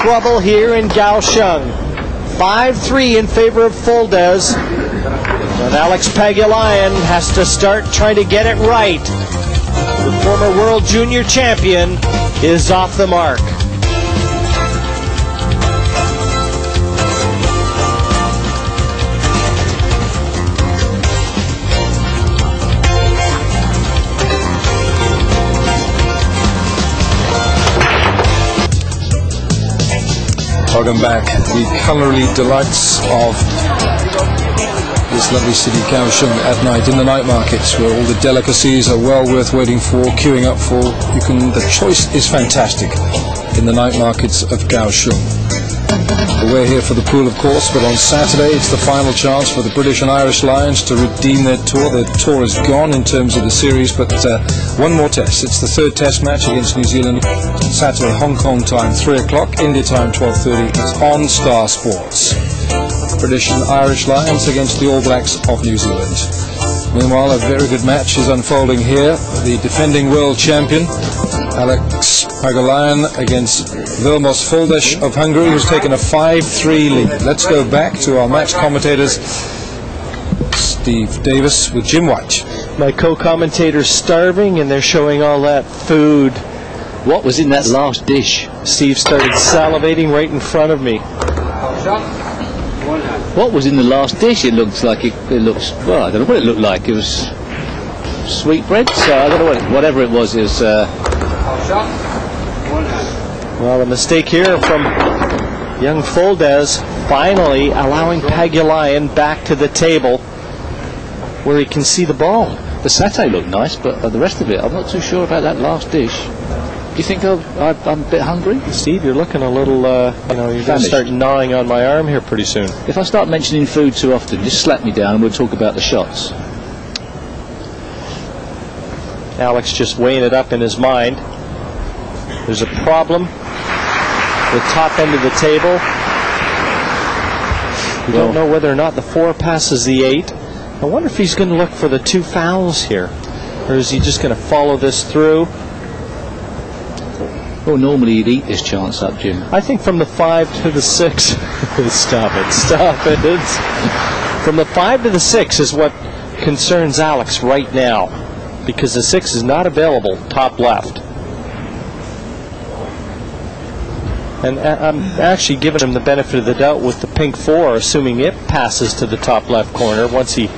trouble here in Kaohsiung. 5-3 in favor of Fuldez. And Alex Pagulayan has to start trying to get it right. The former world junior champion is off the mark. Welcome back. The culinary delights of this lovely city, Kaohsiung, at night in the night markets, where all the delicacies are well worth waiting for, queuing up for. The choice is fantastic in the night markets of Kaohsiung. We're here for the pool, of course, but on Saturday it's the final chance for the British and Irish Lions to redeem their tour. Their tour is gone in terms of the series, but one more test. It's the third test match against New Zealand. Saturday, Hong Kong time, 3 o'clock, India time, 12:30. It's on Star Sports. British and Irish Lions against the All Blacks of New Zealand. Meanwhile, a very good match is unfolding here. The defending world champion, Alex Pagulayan, against Vilmos of Hungary, who's taken a 5-3 lead. Let's go back to our match commentators, Steve Davis with Jim White. My co-commentator's starving and they're showing all that food. What was in that last dish? Steve started salivating right in front of me. What was in the last dish? It looks like it looks, well, I don't know what it looked like. It was sweetbread, so I don't know whatever it was. It was well, a mistake here from young Fuldez, finally allowing Pagulayan back to the table where he can see the ball. The satay looked nice, but the rest of it, I'm not too sure about that last dish. Do you think I'm a bit hungry? Steve, you're looking a little, you're going to start gnawing on my arm here pretty soon. If I start mentioning food too often, just slap me down and we'll talk about the shots. Alex just weighing it up in his mind. There's a problem. The top end of the table. We don't know whether or not the 4 passes the 8. I wonder if he's going to look for the 2 fouls here. Or is he just going to follow this through? Well, normally you'd eat this chance up, Jim. I think from the 5 to the 6. Stop it. From the 5 to the 6 is what concerns Alex right now. Because the 6 is not available top left. And I'm actually giving him the benefit of the doubt with the pink 4, assuming it passes to the top left corner once he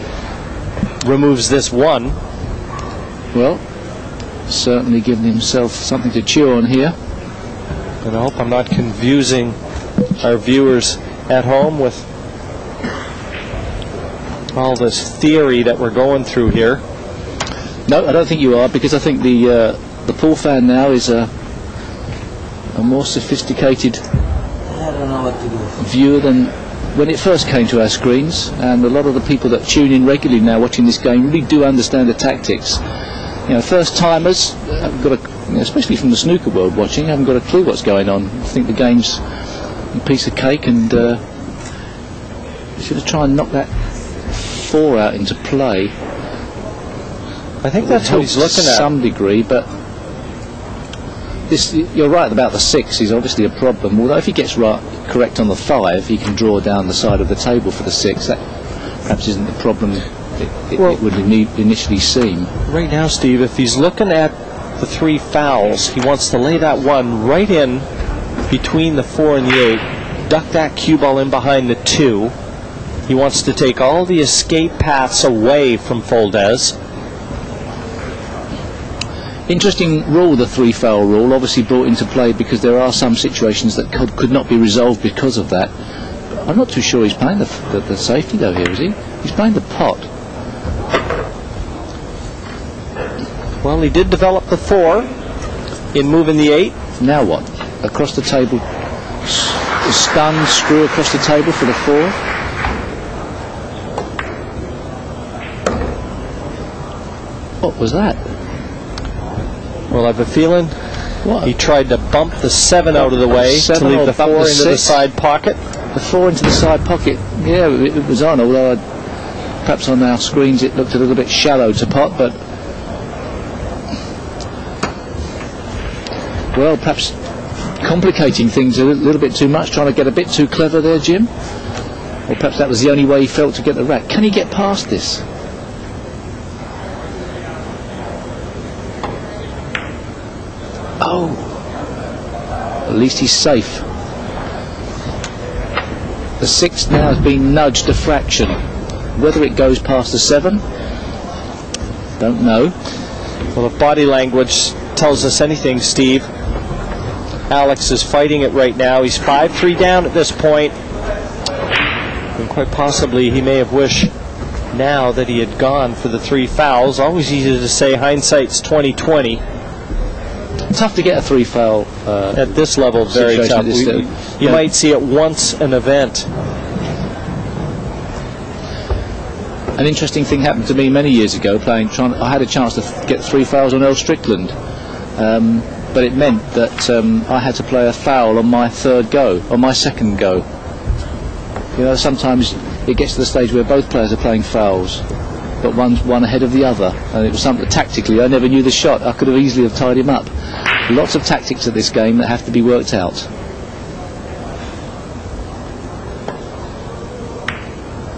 removes this 1. Well, certainly giving himself something to chew on here. And I hope I'm not confusing our viewers at home with all this theory that we're going through here. No, I don't think you are, because I think the pool fan now is a more sophisticated viewer than when it first came to our screens, and a lot of the people that tune in regularly now watching this game really do understand the tactics. First timers haven't got especially from the snooker world watching, haven't got a clue what's going on. I think the game's a piece of cake, and should have tried and knock that 4 out into play. I think that's what he's looking at. To some degree, but you're right about the 6 is obviously a problem. Although if he gets correct on the 5, he can draw down the side of the table for the 6. That perhaps isn't the problem it would initially seem. Right now, Steve, if he's looking at the 3 fouls, he wants to lay that 1 right in between the 4 and the 8, duck that cue ball in behind the 2. He wants to take all the escape paths away from Fuldez. Interesting rule, the 3 foul rule, obviously brought into play because there are some situations that could not be resolved because of that. I'm not too sure he's playing the safety though here, is he? He's playing the pot. Well, he did develop the 4 in moving the 8. Now what? Across the table, stun, screw across the table for the 4. What was that? Well, I have a feeling he tried to bump the 7 out of the way to leave the 4 into the side pocket. The 4 into the side pocket, yeah, it was on, although perhaps on our screens it looked a little bit shallow to pot, but well, perhaps complicating things a little bit too much, trying to get a bit too clever there, Jim? Or perhaps that was the only way he felt to get the rack. Can he get past this? Oh, at least he's safe. The 6 now has been nudged a fraction. Whether it goes past the 7, don't know. Well, if body language tells us anything, Steve, Alex is fighting it right now. He's 5-3 down at this point. And quite possibly he may have wished now that he had gone for the 3 fouls. Always easy to say hindsight's 20/20. Tough to get a 3 foul at this level. Very tough. You might see it once an event. An interesting thing happened to me many years ago I had a chance to get 3 fouls on Earl Strickland, but it meant that I had to play a foul on my second go. You know, sometimes it gets to the stage where both players are playing fouls, but one's one ahead of the other, and it was something tactically I never knew the shot. I could have easily have tied him up. Lots of tactics at this game that have to be worked out.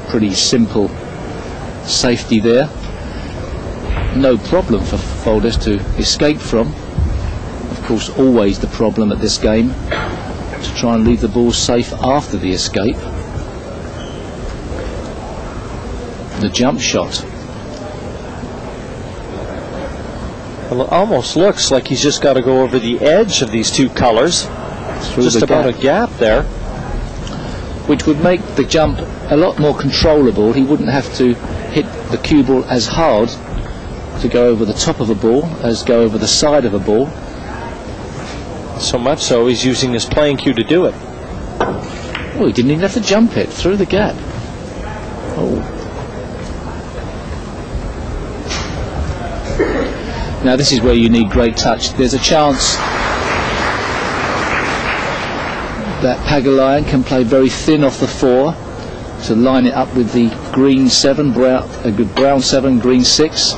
Pretty simple safety there. No problem for Folders to escape from. Of course, always the problem at this game, to try and leave the ball safe after the escape. The jump shot. Well, it almost looks like he's just got to go over the edge of these 2 colors. Just about a gap there. Which would make the jump a lot more controllable. He wouldn't have to hit the cue ball as hard to go over the top of a ball as go over the side of a ball. So much so he's using his playing cue to do it. Oh, he didn't even have to jump it through the gap. Oh. Now this is where you need great touch. There's a chance that Pagulayan can play very thin off the 4 to line it up with the green 7, brown 7, green 6,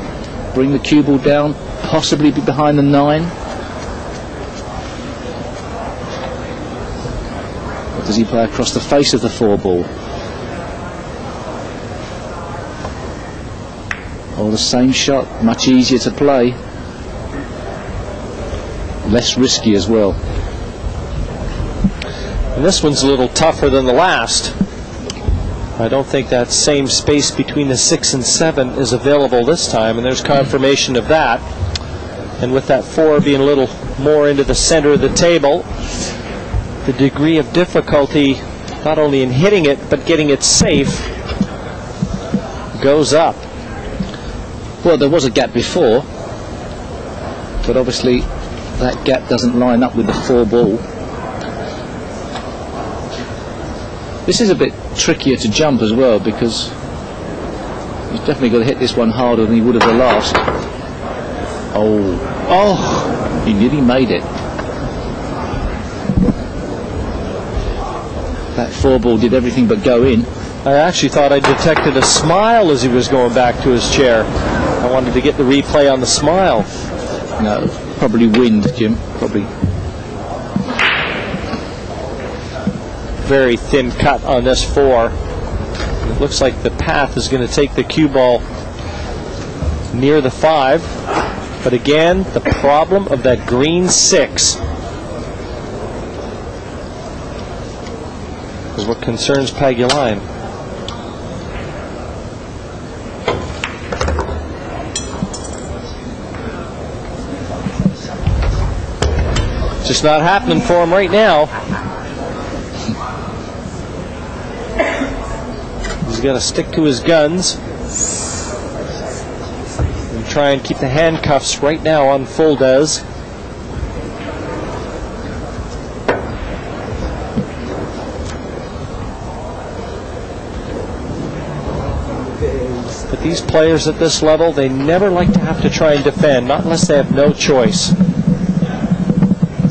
bring the cue ball down, possibly be behind the 9. Or does he play across the face of the 4 ball? Or the same shot, much easier to play, less risky as well. And this one's a little tougher than the last. I don't think that same space between the 6 and 7 is available this time, and there's confirmation of that. And with that 4 being a little more into the center of the table, the degree of difficulty, not only in hitting it, but getting it safe, goes up. Well, there was a gap before, but obviously that gap doesn't line up with the 4 ball. This is a bit trickier to jump as well, because he's definitely got to hit this one harder than he would have the last. Oh, he nearly made it. That 4 ball did everything but go in. I actually thought I detected a smile as he was going back to his chair. I wanted to get the replay on the smile. No, probably wind, Jim. Probably. Very thin cut on this 4. It looks like the path is going to take the cue ball near the 5. But again, the problem of that green 6 is what concerns Pagulayan. Just not happening for him right now. He's got to stick to his guns and try and keep the handcuffs right now on Fuldez. But these players at this level, they never like to have to try and defend, not unless they have no choice.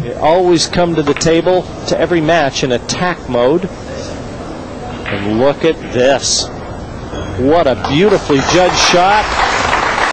They always come to the table to every match in attack mode. And look at this. What a beautifully judged shot.